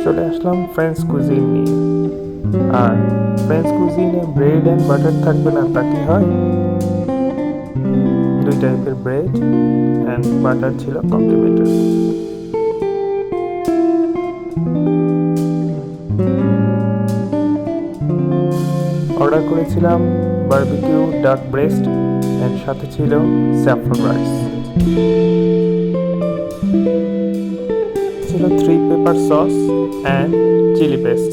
চলে আসলাম French cuisine নিয়ে। আর ফ্রেঞ্চ কুজিনে ব্রেড অ্যান্ড বাটার থাকবে না তা কি হয়? দুই টাইপের ব্রেড অ্যান্ড বাটার ছিল কমপ্লিমেন্টারি। অর্ডার করেছিলাম বারবিকিউ ডাক ব্রেস্ট অ্যান্ড সাথে ছিল স্যাফরন রাইস, ছিল 3 pepper sauce and chilli paste.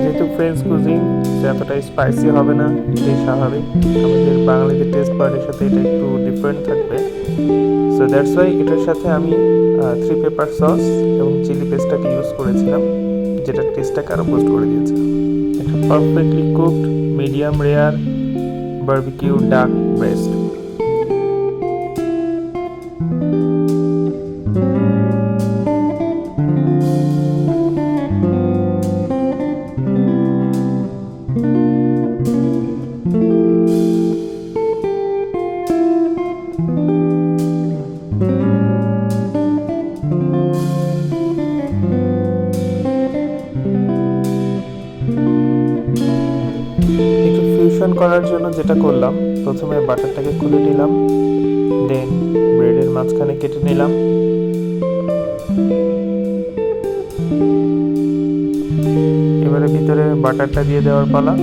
যেহেতু ফ্রেঞ্চ কুজিন এতটা স্পাইসি হবে না, এটাই স্বাভাবিক। আমাদের বাঙালিদের টেস্ট বার্ডের সাথে এটা একটু ডিফারেন্ট থাকবে। সো দ্যাটস ওয়াই এটার সাথে আমি 3 পেপার সস এবং চিলি পেস্টটাকে ইউজ করেছিলাম, যেটা টেস্টটাকে আরও বুস্ট করে দিয়েছে। একটা perfectly cooked medium rare barbecue duck breast. একটু ফিউশন করার জন্য যেটা করলাম, প্রথমে বাটারটাকে খুলে নিলাম, দেন ব্রেডের মাঝখানে কেটে নিলাম, এবারে ভিতরে বাটারটা দিয়ে দেওয়ার পালা,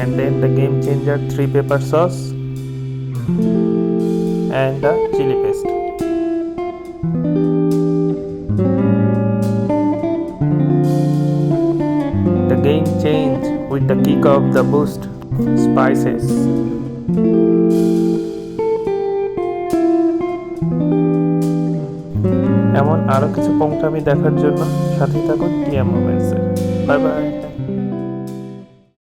and then the game changer 3 pepper sauce and the chili paste. The game change with the kick of the boost spices. এমন আরো কিছু পংক্তি দেখার জন্য সাথে থাকুন টিএম মোমেন্টসের। Bye bye.